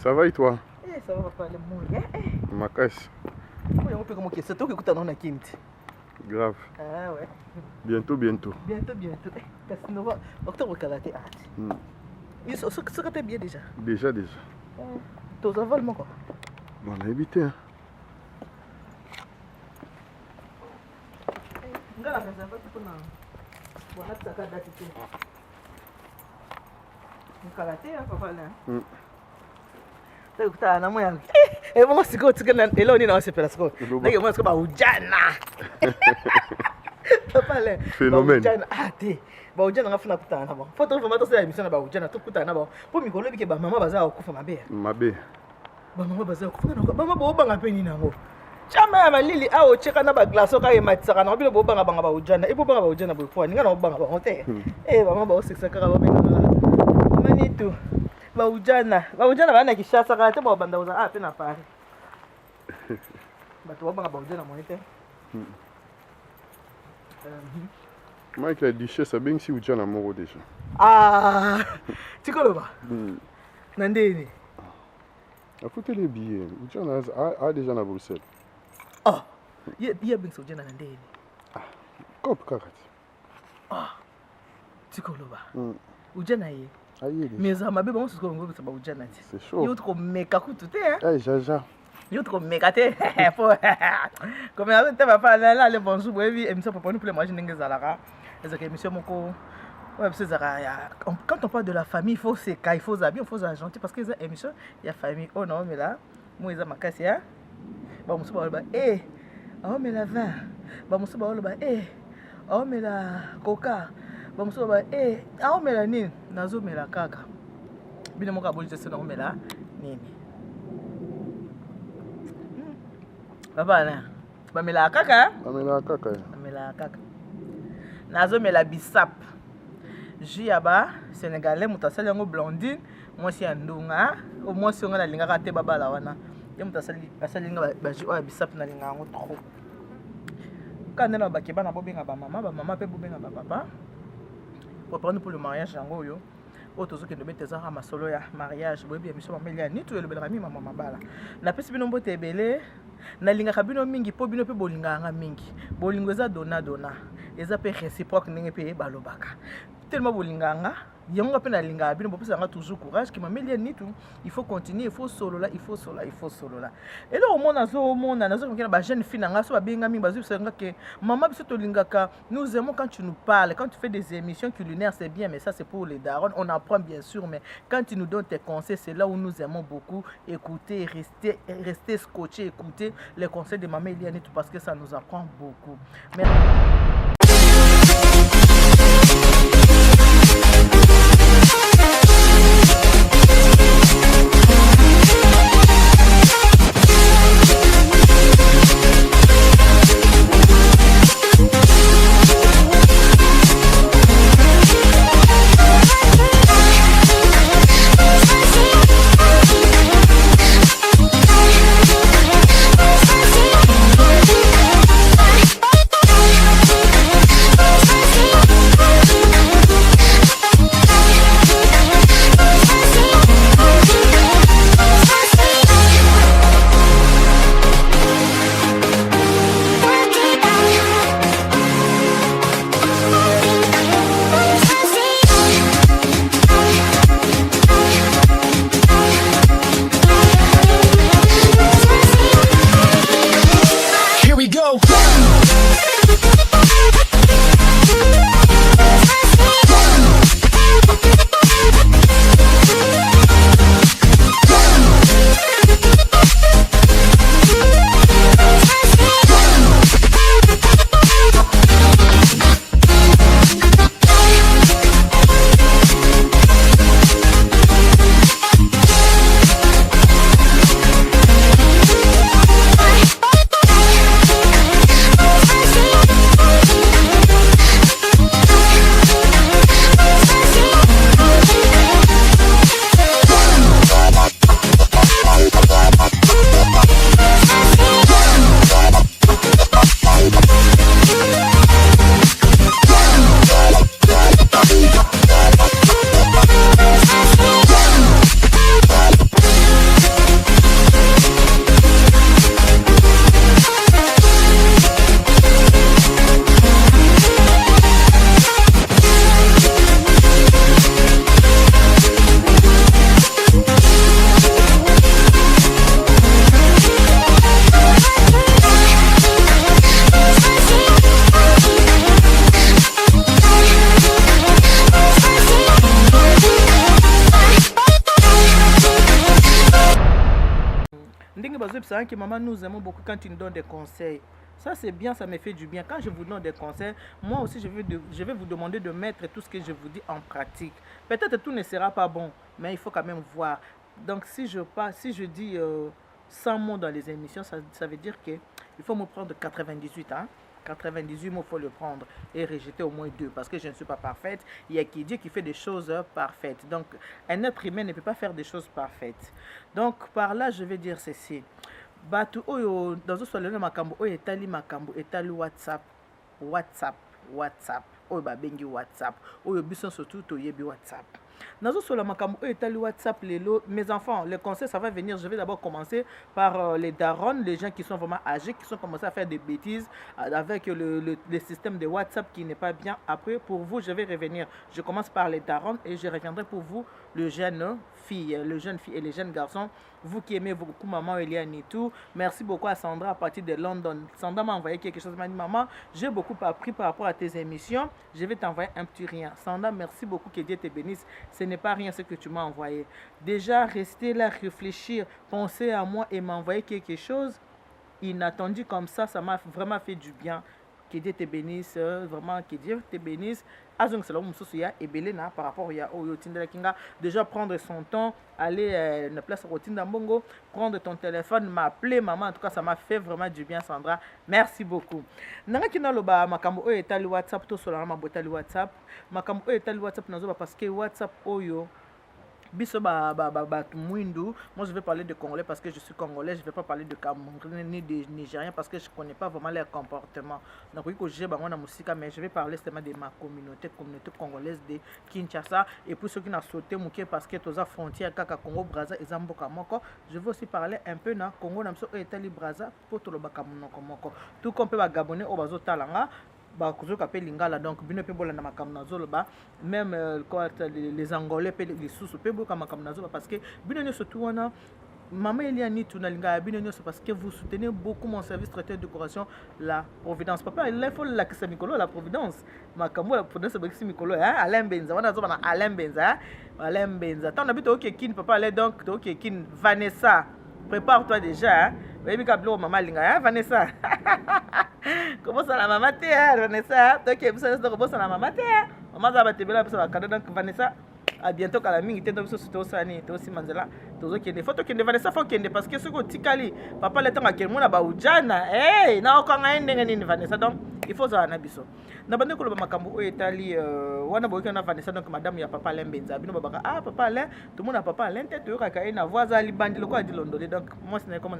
Ça va et toi? Eh, ça va pas le monde. Ma caisse. Oui, on peut comment c'est toi qui écoute dans la quinte. Grave. Ah ouais. Bientôt. Bientôt. Parce que nous va octobre kalaté art. Ils sont bien déjà. Déjà. Tous en vol mon quoi. On a évité hein. Ngala kaza pas pour na. Voilà ça ka date tout. Kalaté hein papa là. Takuta na moya. Mama siko tukana elo ni na wasepela siko. Nake mama siko ba ujana. Papa le. Phénomène. Ujana ate. Ba ujana ngafuna kutana ba. Foto vama to sa émission ba ujana to kutana ba. Po mikolo bike ba mama baza okufa mabe. Mabe. Ba mama baza okufa na mama bo banga peni nango. Chama ya malili awo cheka na ba glaso ka ematisaka na bile bo banga ba ujana. Ibo banga ba ujana bo po ninga na banga ba hote. Ba mama ba oseksa ka ba benga. Mama tu. Ba ujana bana kishasa ka te ba banda uza ape na pare. Bato ba banga ba ujana monete. Mike la duchesse a bien si ujana moro déjà. Ah, tikoloba. Nandeni. A foutu les billets. Ujana a déjà à Bruxelles. Oh, il y a bien ujana nandeni. Cop kakati. Ah, tikoloba. Ujana ye. Aïe. Mais ça m'a bien bon ce qu'on veut ça ba ujana. C'est chaud. Yo trop meka kutu te hein. Eh jaja. Yo trop meka te. Comme avec ta papa là le bonjour boyebi émission papa nous plus moi je n'engue zalaka. Est-ce que émission moko ouais c'est ça quand on parle de la famille il faut se il faut ça bien il faut ça gentil parce que ça émission il y a famille oh non mais là moi ils a makasi hein. Ba musu ba oh mais la vin. Ba musu ba oh mais la coca. Ba musu ba oh mais la nini nazo mais la kaka. Bino moka bolite c'est non mais la nini. Papa là. Bamela kaka. Nazo mela bisap. Jiaba sénégalais mutasali yango blondine, moi si andunga, au moins si on a linga kate baba la wana. Ye mutasali asali linga ba ji o bisap na linga yango trop. Quand on a bakeba na bobenga ba mama pe bobenga ba papa. Pour prendre pour le mariage yango yo. Otozo ke ndobete za ma solo ya mariage boyebi émission mamelia ni to elobela mi mama mabala. Na pesi bino mbote ebele. Na linga kabino mingi po bino pe bolinga nga mingi bolingo eza dona eza pe réciproque ndenge pe balobaka tellement bolinga nga yango pe na linga bino bopesa nga toujours courage ki mamelia nitu il faut continuer il faut solo là et là au monde nazo kokena ba jeune fille nga so ba benga mingi bazo senga ke maman biso to lingaka nous aimons quand tu nous parles quand tu fais des émissions culinaires c'est bien mais ça c'est pour les darons on apprend bien sûr mais quand tu nous donnes tes conseils c'est là où nous aimons beaucoup écouter rester scotché écouter les conseils de maman Eliane tout parce que ça nous apprend beaucoup. Merci. que maman, nous aimons beaucoup quand tu nous donnes des conseils. Ça, c'est bien, ça me fait du bien. Quand je vous donne des conseils, moi aussi, je vais vous demander de mettre tout ce que je vous dis en pratique. Peut-être tout ne sera pas bon, mais il faut quand même voir. Donc, si je dis 100 mots dans les émissions, ça veut dire qu'il faut me prendre 98, hein. 98 mots, il faut le prendre et rejeter au moins 2 parce que je ne suis pas parfaite. Il y a qui dit qu'il fait des choses parfaites. Donc, un être humain ne peut pas faire des choses parfaites. Donc, par là, je vais dire ceci. Batu oyo dans ce le makambo oyo etali makambo etali WhatsApp oyo babengi WhatsApp oyo biso surtout toyebi WhatsApp. Nazo sur la makambo etali WhatsApp lelo. Mes enfants, les conseils ça va venir. Je vais d'abord commencer par les darons, les gens qui sont vraiment âgés, qui sont commencés à faire des bêtises avec le système de WhatsApp qui n'est pas bien. Après, pour vous, je vais revenir. Je commence par les darons et je reviendrai pour vous, le jeune fille et les jeunes garçons. Vous qui aimez beaucoup maman Eliane et tout. Merci beaucoup à Sandra à partir de London. Sandra m'a envoyé quelque chose. Elle m'a dit, maman, j'ai beaucoup appris par rapport à tes émissions. Je vais t'envoyer un petit rien. Sandra, merci beaucoup. Que Dieu te bénisse. Ce n'est pas rien ce que tu m'as envoyé. Déjà, rester là, réfléchir, penser à moi et m'envoyer quelque chose inattendu comme ça m'a vraiment fait du bien. Que Dieu te bénisse, vraiment que Dieu te bénisse. Azong c'est là où ya ebelena par rapport à Oyo Tindela Kinga. Déjà prendre son temps, aller na place routine d'Ambongo, prendre ton téléphone, m'appeler maman. En tout cas, ça m'a fait vraiment du bien, Sandra. Merci beaucoup. Nanga kina loba makambo oyo etali WhatsApp to solana mabotali WhatsApp. Makambo oyo etali WhatsApp nazo parce que WhatsApp oyo biso mwindu. Moi je vais parler de Congolais parce que je suis Congolais. Je ne vais pas parler de Camerounais ni de Nigériens parce que je ne connais pas vraiment leur comportement. Donc oui que j'ai na musique, mais je vais parler seulement de ma communauté congolaise de Kinshasa. Et pour ceux qui n'ont sauté mouké parce que tous les frontières kaka Congo Brazza et Zamboka moko, je vais aussi parler un peu na Congo namso etali Brazza pour tout le bakamunoko moko. Tout comme peut Gabonais au bazo talanga. Lingala donc bino pe bolanda makambo nazoloba même les angolais pe les sous pe boka makambo nazoloba parce que bino nyoso tout wana maman Eliane tout na linga bino nyoso parce que vous soutenez beaucoup mon service traiteur de décoration la Providence. Papa il faut la kisa mikolo la Providence makambo la Providence ba mikolo hein Alain Benza wana zoba na Alain Benza tant na bito kin papa allez donc kin Vanessa prépare-toi déjà hein baby kablo maman linga hein Vanessa. Comment ça la maman t'es Vanessa? Toi qui es ça comment ça la maman t'es? Maman ça va te bela ça va donc Vanessa à bientôt kala mingi tendo biso to sani to si manzela tozo kende photo kende Vanessa faut kende parce que ce ko tikali papa le temps akeli mona ba ujana na okanga ndenge nini Vanessa donc il faut ça na biso na bande ko lo makambo o etali wana boyika na Vanessa donc madame ya papa Lembenza bino babaka papa Len tout monde papa Len tete yo kaka na voix ali bandi le ko adi londolé donc moi c'est comme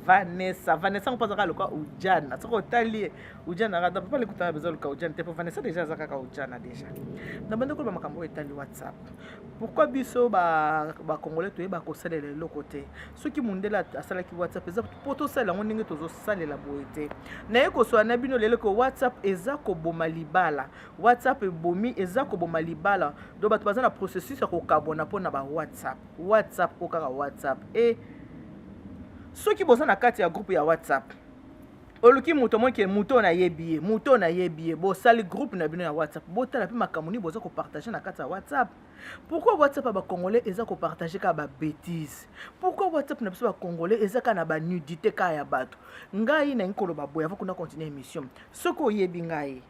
Vanessa on passe le ko ujana ce ko tali ujana rada papa le kuta bezo le ko ujana te Vanessa déjà zaka ujana déjà na bande ko lo makambo o etali WhatsApp. Pourquoi biso ba congolais to ba ko salela le côté ceux qui mundela asala ki WhatsApp eza poto sala ngoninge tozo salela boete na yeko so na bino lele ko WhatsApp eza ko boma libala WhatsApp ebomi eza ko boma libala do bato baza na processus ya ko kabona pona ba WhatsApp okaka WhatsApp et ceux qui boza na kati ya groupe ya WhatsApp oluki muto moke muto na yebiye bo sali groupe na bino ya WhatsApp botala pe makamuni boza ko partager na kati ya WhatsApp. Pourquoi WhatsApp ba congolais eza ko partager ka ba bêtises? Pourquoi WhatsApp na biso ba congolais eza ka na ba nudité ka ya bato? Ngai na nkolo ba boya faut qu'on continue émission. Soko yebi ngai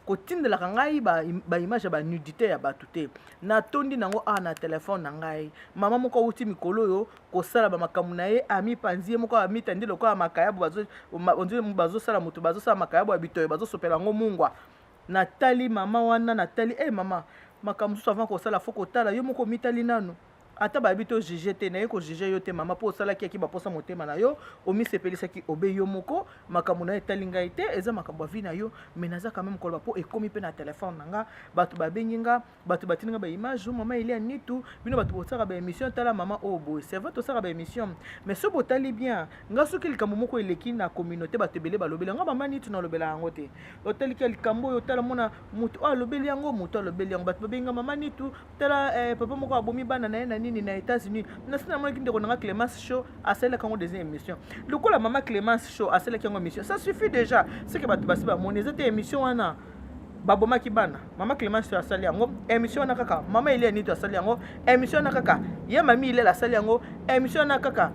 kotindela ngai ba image ba nudité ya bato te na tondi nango na téléphone na ngai mama moko uti mikolo yo ko sala ba makamu na ye ami panzie moko ami tandilo ko makaya bazo sala mutu bazo sala makaya bo bitoyo bazo sopela ngo mungwa natali mama wana natali mama makamu so avant ko sala foko tala yo moko mitali nanu ata babito juger te na ye ko juger yo te mama po sala ki ba posa motema na yo omi sepelisa ki obe yo moko makamu na etali ngai te eza makamu vi na yo menaza quand même ko po ekomi pe na téléphone nanga bato babengi nga bato batininga ba image mama ile nitu bino bato bosaka ba émission tala mama obo c'est vrai to saka ba émission mais so botali bien nga soki likambo moko eleki na communauté bato belé balobela nga mama nitu na lobela yango te otali ki likambo yo tala mona mutu lobeli yango mutu lobeli yango bato babenga mama nitu tala papa moko abomi bana na ye na nini na États-Unis na sina mona kinde konanga Clémence Show asala kango deuxième émission le ko la maman Clémence Show asala kango émission ça suffit déjà c'est que bato basi ba moneza te émission wana baboma kibana mama Clémence Show asala yango émission na kaka mama ile ni to asala yango émission na kaka ye mami ile la asala yango émission na kaka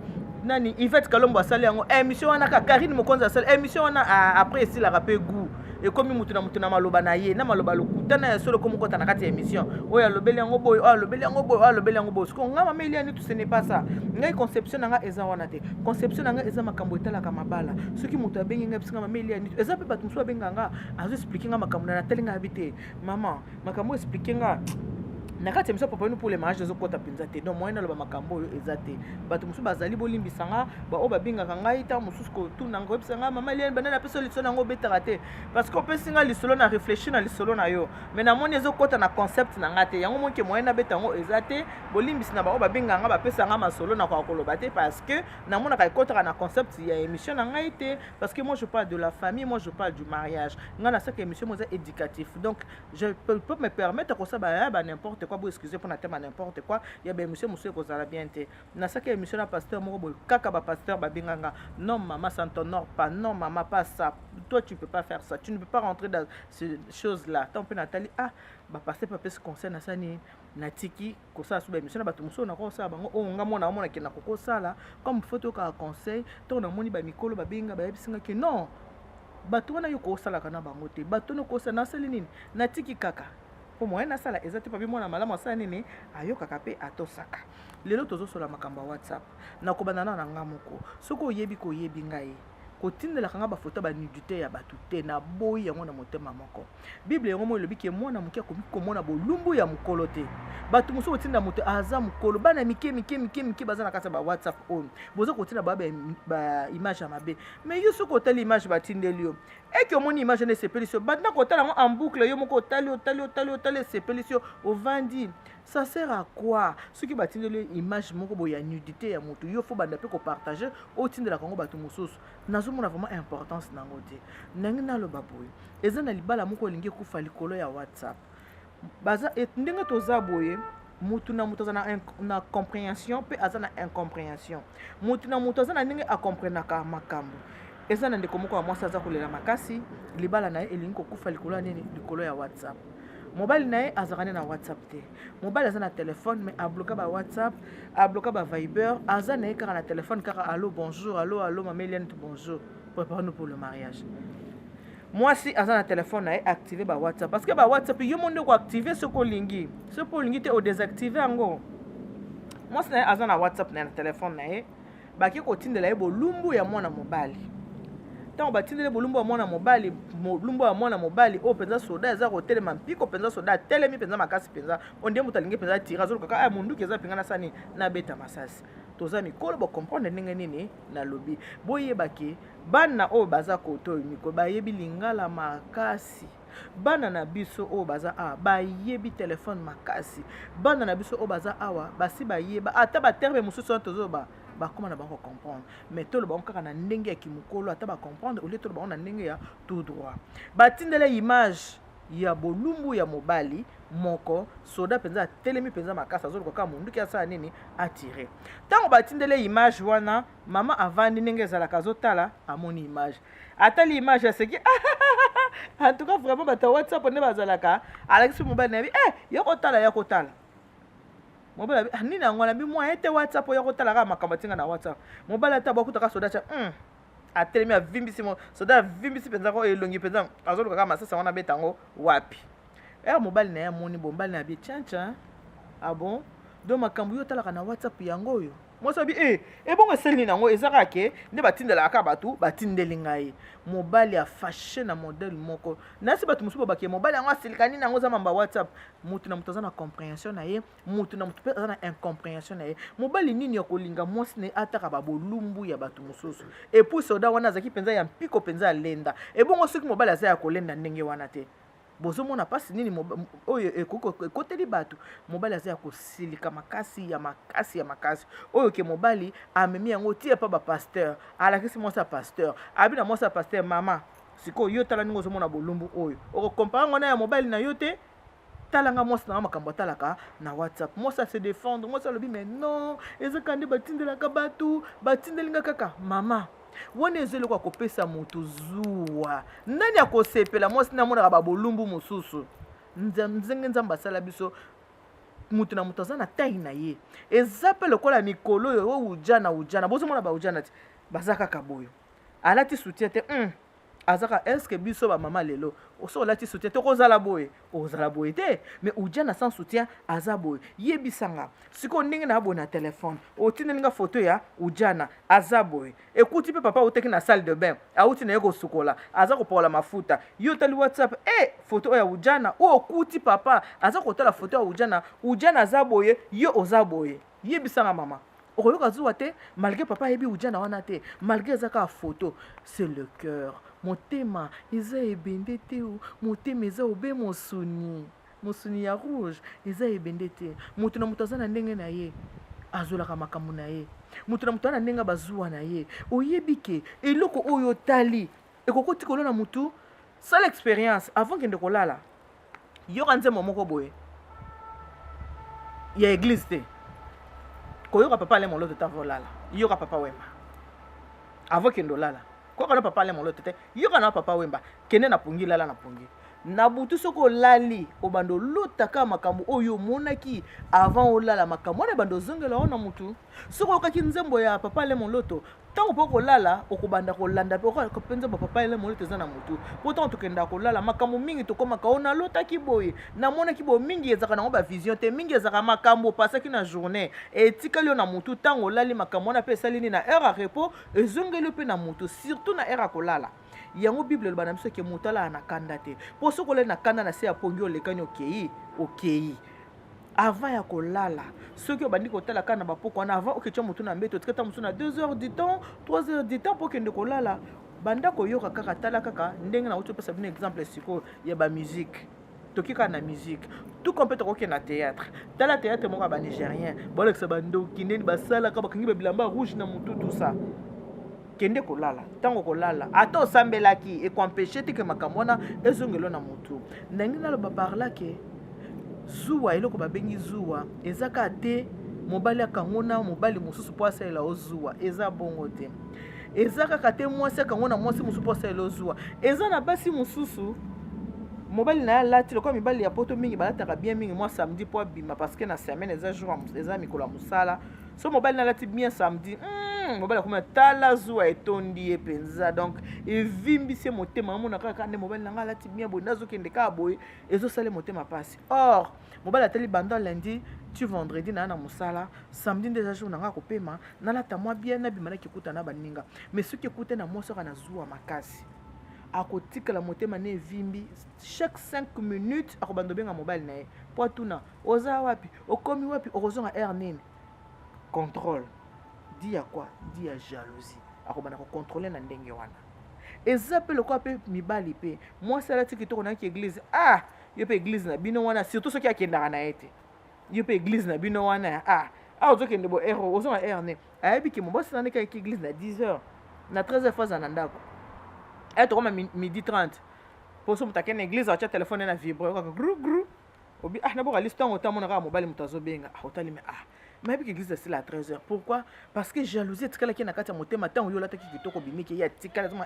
nani Yvette Kalombo asali yango émission wana ka Karine Mokonza asali émission wana après ici la rapé goût et comme mutu na maloba na ye na maloba lokutana ya solo comme kota na kati ya émission oyo alobeli yango boy alobeli yango boy alobeli yango boy ko ngama meli ani tout ce n'est pas ça ngai conception nga eza wana te conception nga eza makambo etalaka mabala soki mutu abengi nga bisinga mameli ani eza pe bato musu abenga nga azo expliquer nga makambo na telinga habité maman makambo expliquer nga nakati miso papa pour les mariages ezokota penza te donc moyena loba makambo oyo eza te bato mosusu bazali bolimbisanga ba oyo babingaka ngai ta mosusu kotuna ngo ebisanga mama liane banana apesa lisolo yango obetaka te parce que opesi nga lisolo na réfléchir na lisolo na yo mais namoni ezokota na concept na nga te yango moke moyena beta yango eza te bolimbisi na ba oyo babingaka nga bapesanga masolo na koloba te parce que namonaka ekotaka na concept ya émission na ngai te parce que moi je parle de la famille moi je parle du mariage nga na saka émission moza éducatif donc je peux me permettre que ça ba n'importe quoi pour excuser pour n'atteindre n'importe quoi il y a bien monsieur kozala bien te na saka émission na pasteur moko boy kaka ba pasteur ba binganga non maman ça ne t'honore pas non maman pas ça toi tu peux pas faire ça tu ne peux pas rentrer dans ces choses là tant peu Nathalie ba pasteur pas ce conseil na sani natiki ko ça sous émission na bato muso na ko ça bango o nga mona mona ke na ko sala comme photo ka conseil to na moni ba mikolo ba binga ba bisinga ke non bato wana yo ko sala kana bango te bato no ko sana sali nini natiki kaka pour moi na sala ezati pa bi mona malamu asala nini ayokaka pe atosaka lelo tozosola makambo ya WhatsApp na kobandana na nga moko soko oyebi ko yebi ngai kotindela kanga bafoto ba nudité ya batu te na boyi yango na motema moko bible yango mo elobi ke mwana muke akomi komona bolumbu ya mukolo te batu mosu kotinda moto aza mukolo bana mike baza na kati ba WhatsApp on bozo kotinda ba image ya mabe mais yo soko otali image batindeli yo eke omoni image na sepelisi banda kotala ngo en boucle yo moko otali sepelisi ovandi ça sert à quoi ceux qui batindeli image moko boya nudité ya moto yo fo banda pe ko partager otindela kango batu mosusu nazomona vraiment importance nango te ndenge naloba boye eza na libala moko elingi kufa likolo ya WhatsApp baza ndenge toza boye mutu na mutu aza na compréhension pe aza na incompréhension mutu na mutu aza na ndenge akomprenaka makambo eza na ndeko moko ya mwasi aza kolela makasi libala na ye elingi kokufa likolo ya nini likolo ya WhatsApp mobile na ye azakane na WhatsApp te mobile aza na téléphone mais abloka ba WhatsApp abloka ba Viber aza na ye kaka na téléphone kaka allo bonjour allo mamelienne bonjour prépare-nous pour le mariage moi si aza na téléphone na ye activer ba WhatsApp parce que ba WhatsApp yo monde ko activer ce ko lingi te o désactiver yango moi si na ye aza na WhatsApp na téléphone na ye baki ko tindela ye bolumbu ya mwana mobali tant batindele bolumbu ya mwana mobali o penza soda eza ko telema mpiko penza soda telemi penza makasi penza onde mutu alingi penza tira zolo kaka munduki eza pingana sani na beta masasi toza mikolo bo comprendre ndenge nini na lobi boyebaki bana o baza koto miko bayebi lingala makasi bana na biso o baza bayebi téléphone makasi bana na biso o baza awa basi bayeba ata ba terme mususu tozoba bakoma na bango comprendre mais tolo bango kaka na ndenge ya kimukolo ata ba comprendre au lieu tolo bango na ndenge ya tout droit batindele image ya bolumbu ya mobali moko soda penza telemi penza makasa zolo kaka mundu ki asa nini attirer tango batindele image wana mama avandi ndenge ezalaka zotala amoni image atali image ya seki en tout cas vraiment bata WhatsApp ne bazalaka alexis mobali na bi yakotala mobile nini ngwana bi moi ete WhatsApp ya kotala ka makambo tinga na WhatsApp mobile ata bakutaka soda cha atelemi avimbisi mo soda avimbisi penza ko elongi penza azoluka ka masasa wana betango wapi mobile na ya moni bombali na bi chancha bon do makambo yo talaka na WhatsApp yango yo moi sabi bongo seli nango ezaka ke nde batindela ka batu batindeli ngai mobile ya fâché na modèle moko nasi batu musuba bakie mobile yango asilikani nango za mamba WhatsApp mutu na mutu za na compréhension na ye mutu na mutu pe za na incompréhension na ye mobile nini ya kolinga mwasi ne ataka babolumbu ya batu mususu et puis soda wana zaki penza ya mpiko penza lenda bongo soki mobile aza ya kolenda ndenge wana te bozomona pasi nini oyo ekoteli bato mobali aza ya kosilika makasi ya makasi oyo ke mobali amemi yango tia pa bapasteur alakisi mwasi ya pasteur abi na mwasi ya pasteur mama sikoyo yo tala ningo ozomona bolumbu oyo okokompara ngo na ya mobali na yo te talanga mwasi na makambo atalaka na WhatsApp mwasi se défendre mwasi alobi mais non ezaka nde batindelaka bato batindelinga kaka mama wana ezeli kwa kopesa moto zuwa nani akosepela mwasi na mona ba bolumbu mosusu nzenge nzamba sala biso mutu na mutu aza na taille na ye eza mpe lokola mikolo oyo oyo ujana bozomona baujana ti baza kaka boyo alati soutien te azaka eske biso bamama lelo so olati soutien te kozala boye ozala boye te mais ujana sans soutien aza boye yebisanga sikoyo ndenge na boye na telefone otindelinga foto ya ujana aza boye ekuti mpe papa oteki na salle de bain auti na ye kosukola aza kopakola mafuta yo otali whatsapp foto oyo ya ujana oyo okuti papa aza kotala foto ya ujana aza boye yo oza boye yebisanga mama okoyoka zuwa te malgré papa ayebi ujana wana te malgré eza kaka photo c'est le cœur motema eza ebende te motema eza obe mosuni ya rouge eza ebende te moto na moto aza na ndenge na ye azolaka makambo na ye moto na moto aza na ndenge bazuwa na ye oyebi ke eloko oyo otali ekokoti kolona motu sala expérience avant kende kolala yoka nzembo moko boye ya église te koyoka papa ale moloto ta volala yoka papa wemba avant kende olala koyoka na papa ale moloto te yoka na papa wemba kende na pungi lala na pungi na butu soko olali obanda olotaka makambo oyo omonaki avant olala makambo wana ebanda ozongela wana mutu soko oyokaki nzembo ya papa ale moloto ntango mpo kolala okobanda kolanda mpe okoyoka nzembo papa ale moloto eza na mutu mpo ntango tokenda kolala makambo mingi tokomaka o nalotaki boye namonaki boye mingi ezaka nango bavision te mingi ezaka makambo opasaki na journée etikali yo na mutu ntango olali makambo wana mpe esali nini na heure ya repos ezongeli mpe na mutu surtout na heure ya kolala yango bible eloba na biso ke moto alala na kanda te mpo soki olali na kanda na se ya pongi olekani okei avant ya kolala soki obandi kotala kaka na bapoko wana avant oketya motu na mbeto otikata mosu na 2 heures du temps 3 heures du temps mpo okende kolala banda koyoka kaka tala kaka ndenge nauti opesa bino exemple sikoyo ya bamusike toki kaka na musique tout comme mpe tokoki na théâtre tala théâtre moko ya banigérien bolekisa bandoki ndeni basalaka bakangi babilamba rouge na motu tout ça kende kolala ntango kolala ata osambelaki ekoampeshe teke makambo wana ezongelo na motu ndenge naloba parlake zuwa eloko babengi zuwa eza kaka te mobali akango na mobali mosusu mpo asalela ozuwa eza bongo te eza kaka te mwasi akango na mwasi mosusu mpo asalela ozuwa eza na basi mosusu mobali na ye alati lokola mibali ya poto mingi balataka bien mingi mwa samedi mpo abima parce que na semaine eza jour eza mikolo ya mosala so mobali na alati bien samedi mobali akoma tala zuwa etondi ye mpenza donc evimbisi ye motema amonaka kaka nde mobali na ngai alati bien boye nazokende kaka boye ezosala motema mpasi or mobali atali banda lundi ti vendredi na ye na mosala samedi nde eza jour na ngai akopema nalata mwa bien nabima nakikuta na baninga mais soki ekute na mwasi oka na zuwa makasi akotikala motema ne evimbi chaque 5 minutes akobanda obenga mobali na ye po atuna oza wapi okomi wapi okozonga aire nini contrôle di ya quoi di ya jalousie akobanda kocontrôle na ndenge wana eza mpe lokola mpe mibali mpe mwasi alati kitoko nayaki église yo mpe église na bino wana surtout soki akendaka na ye te yo mpe église na bino wana ozokende bo ero ozonga aire nini ayebi ke mobasi nandeki ayaki église na 10 heures na 13 heures faza na ndako tokoma midi 30 mpo so moto akende église atya telefone na vibre kaka gru obi naboka liste ntango otamona kaka mobali moto azobenga otali me mayebi ke église asila à 13 heures pourquoi parce que jalousie etikalaki na kati ya motema ntango yo olataki kitoko bimiki ye atikala zoma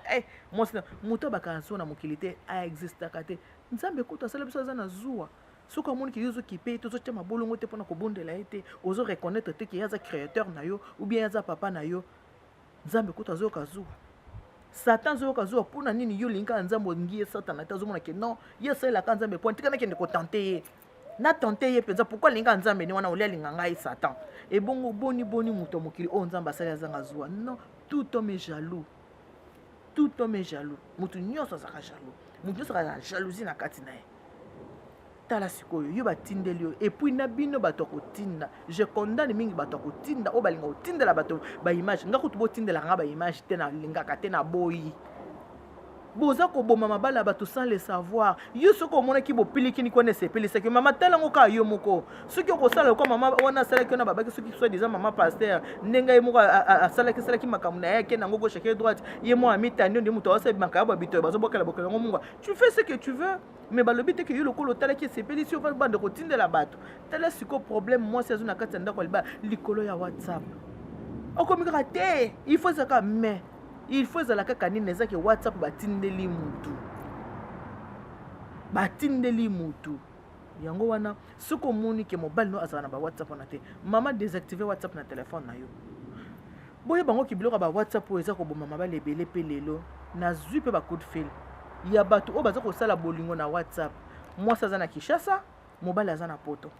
mwasi moto abakana so na mokili te aexistaka te nzambe kutu asala biso aza na zuwa soki amoni ke yo ozokipe te ozotya mabolongo te mpona kobondela ye te ozoreconnaitre te ke ye aza créateur na yo ou bien ye aza papa na yo nzambe kutu azoyoka zuwa satan azoyoka zuwa mpona nini yo olingi kaka nzambe olingi ye satana te azomona ke non ye asalelaka nzambe po tika nakende kotante ye natante ye mpenza pourkui alinga nzambe ni wana olia alinga ngai satan ebongo boni moto mokili oyo nzambe asali azanga zuwa non tout homme est jaloux moto nyonso azaka jaloux moto nyonso azaka na jalousie na kati na ye tala sikoyo yo batindeli yo epuis na bino bato akotinda je condamne mingi bato akotinda oyo balinga kotindela bato baimage nga kutu botindelaka nga baimage te nalingaka te na boyi boza koboma mabala ya bato sans le savoir yo soki omonaki bopilikini kwana esepelisaki mama talango kaka yo moko soki okosala lokwa mama wana asalaki wana babaki soki soit disant mama paster ndenge ye moko asalaki makambo na ye ake nango gauche ake droite ye mo amitani yo nde moto awasabimaka ya babito bazobokela yango munga tu fais ce que tu veux mais balobi te ke yo lokolo otalaki esepelisi yo bande kotindela bato tala siko problème mwasi azo na kati ya ndako aliba likolo ya whatsapp okomi kaka te il faut ezaka mais il faut ezala kaka nini ezaki whatsapp batindeli mutu yango wana soki omoni ke mobali no azala na ba WhatsApp wana te mama désactiver WhatsApp na téléphone na yo boye bango ki biloko ba WhatsApp oyo eza koboma mabali ebele pe lelo nazwi mpe ba coup de fil ya bato oyo baza kosala bolingo na WhatsApp mwasi aza na Kinshasa mobali aza na Poto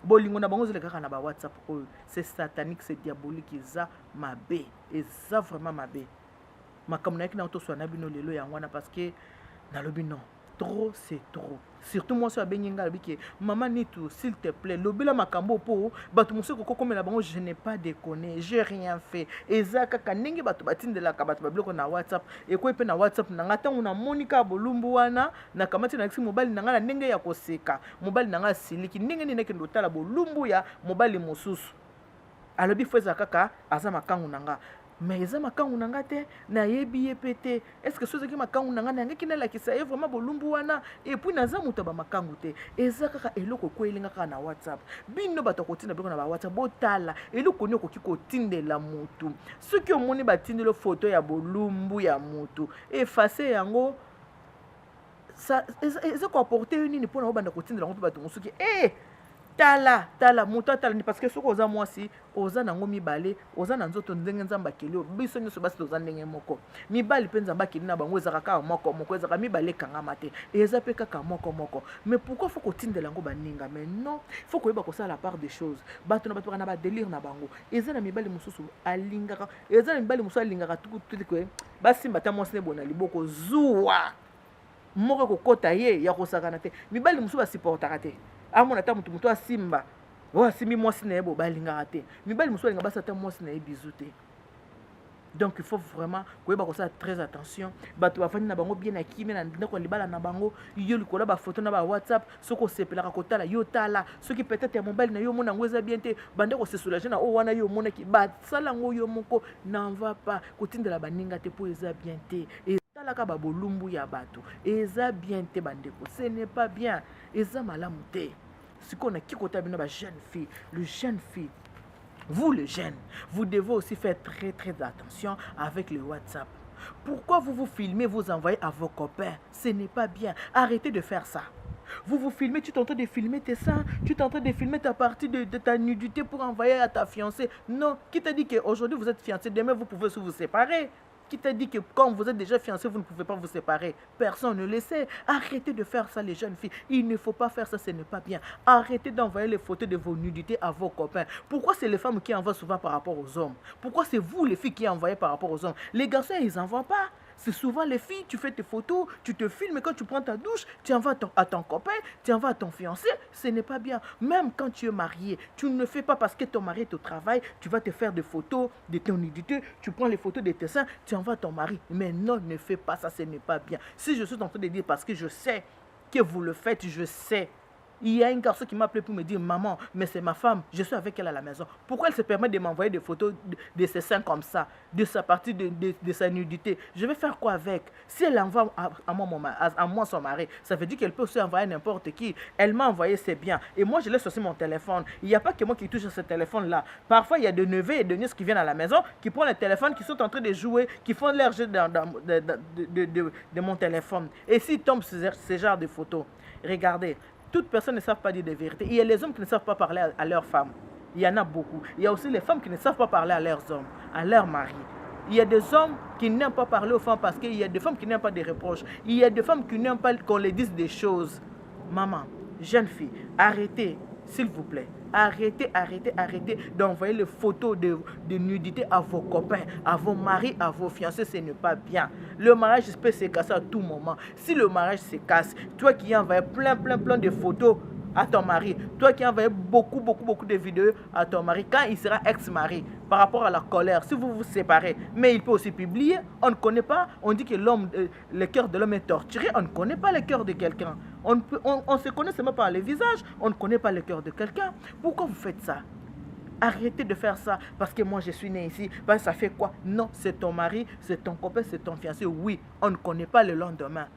bolingo na bango zoleka kaka na ba WhatsApp oyo c'est satanique c'est diabolique eza mabe eza vraiment mabe makambo na yaki na toswa na bino lelo yango wana parce que nalobi non trop c'est trop surtout moi so abengi nga lobi ke maman Nitu s'il te plaît lobela makambo po bato mosuku kokomela bango je n'ai pas déconné j'ai rien fait eza kaka ndenge bato batindelaka bato babiloko na WhatsApp ekoyi mpe na WhatsApp na nga ntango namoni kaka bolumbu wana nakamati na kisi mobali na nga na ndenge ya koseka mobali na nga asiliki ndenge nini nakende otala bolumbu ya mobali mosusu alobi fo ezala kaka aza makangu na nga mais eza makangu na nga te nayebi ye pe te est-ce que sozaki makangu na nga nayangaki nalakisa ye vraiment bolumbu wana epuis naza moto ya bamakangu te eza kaka eloko ekweyelinga kaka na WhatsApp bino bato kotinda biloko na ba WhatsApp botala eloko nini okoki kotindela motu soki omoni batindeli foto ya bolumbu ya motu efase yango eza koaporte yo nini mpona obanda kotindela yango mpe bato mosuki tala moto atala ni parce que soki oza mwasi oza nango mibale oza na nzoto ndenge nzambe akeli biso nyonso basi toza ndenge moko mibali mpe nzambe akeli na bango ezaka kaka moko ezaka mibale ekangama te eza mpe kaka moko mais pourquoi faut kotindela yango baninga mais non faut koyeba kosala la part des choses bato na bato baka na badélire na bango eza na mibali mosusu alingaka eza na mibali mosusu alingaka tukutuku basimba ta mwasi nebona liboko zuwa moko kokota ye ya kosakana te mibali mosusu basupportaka te amona ta mutu asimba oyo asimbi mwasi na ye bo balingaka te mibali mosusu alinga basa ta mwasi na ye bizu te donc il faut vraiment koyeba kosala très attention bato bafandi na bango bien na kimi na ndeko libala na bango yo likola bafoto na ba WhatsApp soki osepelaka kotala yo tala soki peut-être ya mobali na yo omona yango eza bien te bande kosesoulage na oyo wana yo omonaki basala yango yo moko n'en va pas kotindela baninga te mpo eza bien te etalaka babolumbu ya bato eza bien te bandeko ce n'est pas bien eza malamu te sikoyo na kikota bino ba jeune fille le jeune fille vous les jeunes, vous devez aussi faire très attention avec le WhatsApp. Pourquoi vous vous filmez, vous envoyez à vos copains? Ce n'est pas bien. Arrêtez de faire ça. Vous vous filmez, tu t'entends de filmer tes seins, tu t'entends de filmer ta partie de ta nudité pour envoyer à ta fiancée. Non, qui t'a dit qu'aujourd'hui vous êtes fiancé, demain vous pouvez vous séparer? Qui t'a dit que quand vous êtes déjà fiancé, vous ne pouvez pas vous séparer? Personne ne le sait. Arrêtez de faire ça, les jeunes filles. Il ne faut pas faire ça, ce n'est pas bien. Arrêtez d'envoyer les photos de vos nudités à vos copains. Pourquoi c'est les femmes qui envoient souvent par rapport aux hommes? Pourquoi c'est vous, les filles, qui envoyez par rapport aux hommes? Les garçons, ils n'envoient pas. C'est souvent les filles, tu fais tes photos, tu te filmes, et quand tu prends ta douche, tu envoies à ton copain, tu envoies à ton fiancé. Ce n'est pas bien. Même quand tu es marié, tu ne le fais pas parce que ton mari est au travail, tu vas te faire des photos de ton nudité, tu prends les photos de tes seins, tu envoies à ton mari. Mais non, ne fais pas ça, ce n'est pas bien. Si je suis en train de dire parce que je sais que vous le faites, je sais. Il y a un garçon qui m'a appelé pour me dire « Maman, mais c'est ma femme, je suis avec elle à la maison. Pourquoi elle se permet de m'envoyer des photos de ses seins comme ça, de sa partie de sa nudité? Je vais faire quoi avec? Si elle envoie à moi son mari, ça veut dire qu'elle peut aussi envoyer n'importe qui. Elle m'a envoyé, c'est bien. Et moi, je laisse aussi mon téléphone. Il n'y a pas que moi qui touche à ce téléphone-là. Parfois, il y a des neveux et des nièces qui viennent à la maison, qui prennent le téléphone, qui sont en train de jouer, qui font leur jeu de mon téléphone. Et s'ils tombent sur ce genre de photos, regardez. Toutes personnes ne savent pas dire des vérités. Il y a les hommes qui ne savent pas parler à leurs femmes. Il y en a beaucoup. Il y a aussi les femmes qui ne savent pas parler à leurs hommes, à leurs maris. Il y a des hommes qui n'aiment pas parler aux femmes parce qu'il y a des femmes qui n'aiment pas des reproches. Il y a des femmes qui n'aiment pas qu'on les dise des choses. Maman, jeune fille, arrêtez, s'il vous plaît. Arrêtez d'envoyer les photos de nudité à vos copains, à vos maris, à vos fiancés. Ce n'est pas bien. Le mariage peut se casser à tout moment. Si le mariage se casse, toi qui envoies plein de photos à ton mari, toi qui envoies beaucoup de vidéos à ton mari, quand il sera ex-mari, par rapport à la colère, si vous vous séparez, mais il peut aussi publier, on ne connaît pas, on dit que le cœur de l'homme est torturé, on ne connaît pas le cœur de quelqu'un. On se connaît seulement par le visage, on ne connaît pas le cœur de quelqu'un. Pourquoi vous faites ça? Arrêtez de faire ça parce que moi je suis né ici. Ben, ça fait quoi? Non, c'est ton mari, c'est ton copain, c'est ton fiancé. Oui, on ne connaît pas le lendemain.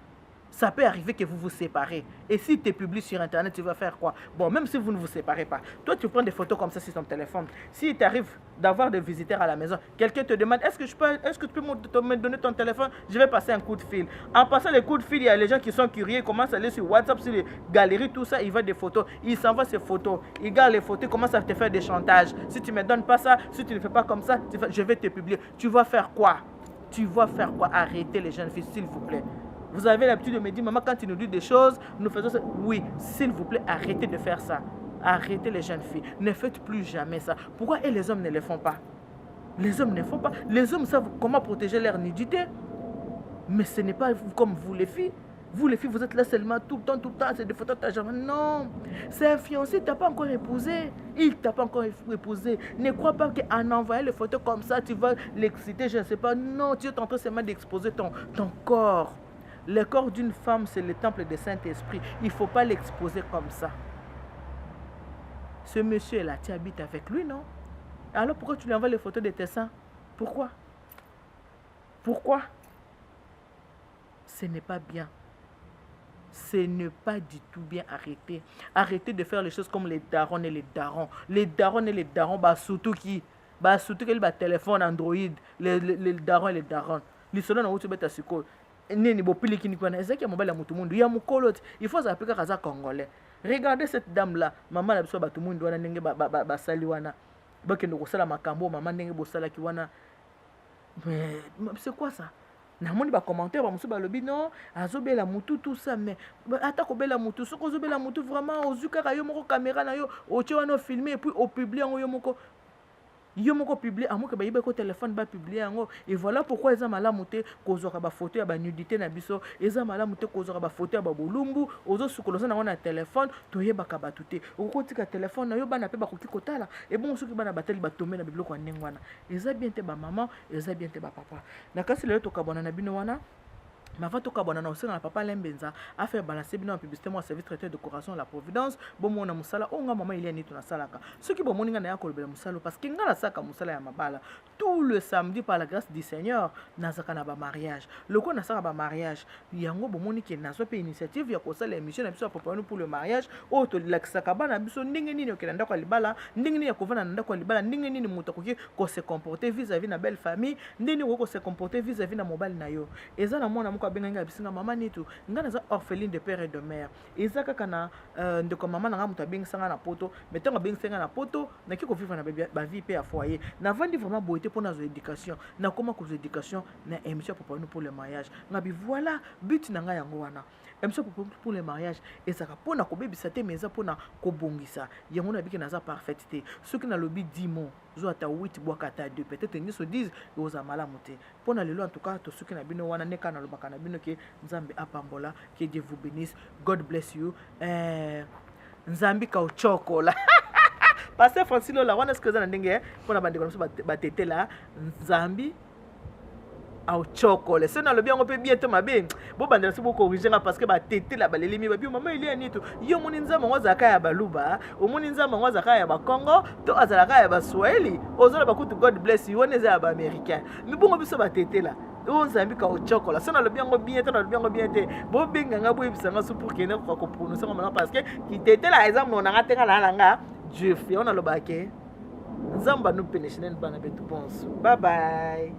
Ça peut arriver que vous vous séparez. Et si tu es publié sur Internet, tu vas faire quoi? Bon, même si vous ne vous séparez pas, toi, tu prends des photos comme ça sur ton téléphone. Si t'arrive d'avoir des visiteurs à la maison, quelqu'un te demande, est-ce que tu peux me donner ton téléphone? Je vais passer un coup de fil. En passant les coups de fil, il y a les gens qui sont curieux, ils commencent à aller sur WhatsApp, sur les galeries, tout ça, ils voient des photos. Ils s'envoient ces photos. Ils gardent les photos, ils commencent à te faire des chantages. Si tu ne me donnes pas ça, si tu ne fais pas comme ça, je vais te publier. Tu vas faire quoi? Tu vas faire quoi? Arrêtez les jeunes filles, s'il vous plaît. Vous avez l'habitude de me dire, maman, quand tu nous dis des choses, nous faisons ça. Oui, s'il vous plaît, arrêtez de faire ça. Arrêtez les jeunes filles. Ne faites plus jamais ça. Pourquoi et les hommes ne le font pas? Les hommes ne font pas. Les hommes savent comment protéger leur nudité. Mais ce n'est pas comme vous les filles. Vous les filles, vous êtes là seulement tout le temps, c'est des photos de ta jambe. Non, c'est un fiancé, il ne t'a pas encore épousé. Il ne t'a pas encore épousé. Ne crois pas qu'en envoyant les photos comme ça, tu vas l'exciter, je ne sais pas. Non, tu es en train seulement d'exposer ton corps. Le corps d'une femme, c'est le temple du Saint-Esprit. Il ne faut pas l'exposer comme ça. Ce monsieur-là, tu habites avec lui, non? Alors pourquoi tu lui envoies les photos de tes seins? Pourquoi? Pourquoi? Ce n'est pas bien. Ce n'est pas du tout bien. Arrêtez. Arrêtez de faire les choses comme les darons et les darons. Les darons et les darons, surtout qui? Surtout qu'il y a téléphone Android. Les darons et les darons. Les soldats n'ont pas de sucre. Il faut s'appeler Kaza Congolais. Regardez cette dame-là. Maman a besoin de tout le monde. C'est quoi ça? Namoni ba commentaire ba musu ba lobi non azobela mutu tout ça mais ata ko bela mutu soko ozobela mutu vraiment ozuka yo moko caméra na yo oche wana filmer et puis au publier yo moko publier amoke ba yiba ko téléphone ba publier yango et voilà pourquoi eza malamu te kozora ba photo ya ba nudité na biso eza malamu te kozora ba photo ya ba bolumbu ozo sukoloza na téléphone to yebaka batu te okotika téléphone na yo bana pe ba koki kotala et bon soki bana bateli ba tomber na bibloko ya ndenge wana eza bien te ba maman eza bien te ba papa na kasi lelo to kabona na bino wana mais avant tout cas, on a papa Lembenza a fait balancer bien en publicité moi service traiteur de décoration la Providence bon mon musala on maman il y a ni tout na salaka ceux qui bon moninga na yakolo bela musala parce que ngala saka musala ya mabala tout le samedi par la grâce du Seigneur nazaka na ba mariage le ko na saka ba mariage yango bon moni ki nazo pe initiative ya ko sala émission na biso papa pour le mariage o to laksaka bana biso ndenge nini okenda kwa libala ndenge nini ya kovana na ndako libala ndenge nini muto ko se comporter vis-à-vis na belle famille ndenge ko se comporter vis-à-vis na mobile na yo eza na mona benga bisinga mama nitu ngana za orpheline de père et de mère ezaka kana ndeko mama nanga muta bengisanga na poto metonga bengisanga na poto na kiko vivre na ba vie pe à foyer na vandi vraiment boité pour nazo éducation na comment ko éducation na émission pour le mariage ngabi voilà but nanga yango wana émission pour le mariage ezaka pona ko bebisa te meza pona ko bongisa yango na biki naza parfaite ce qui na lobi 10 mots zo ata 8 boakata 2 peut-être ni so 10 oza malamu te pona lelo en tout cas to suki na bino wana neka na lobaka na bino ke nzambe apambola que Dieu vous bénisse God bless you nzambi ka uchokola Pasteur Francilo la wana ce na ndenge pona bandeko na so batete la nzambi au chocolat c'est dans le bien on peut bien te mabe bo bandela si boko original parce que ba tete la baleli mi ba bio maman il y a nitu yo moninza mango zaka ya baluba o moninza mango zaka ya ba Congo to azalaka ya ba Swahili ozola ba kutu God bless you oneza ya ba américain mi bongo biso ba tete la o nzambi ka au chocolat c'est dans le bien on bien te dans le bien on bien te bo benga nga bo ebisanga so pour que ne ko prononcer comme parce que qui tete la exemple on a tenga la nga Dieu fait on a le baquet nzamba nous pénéchenen bana betu bonso bye bye.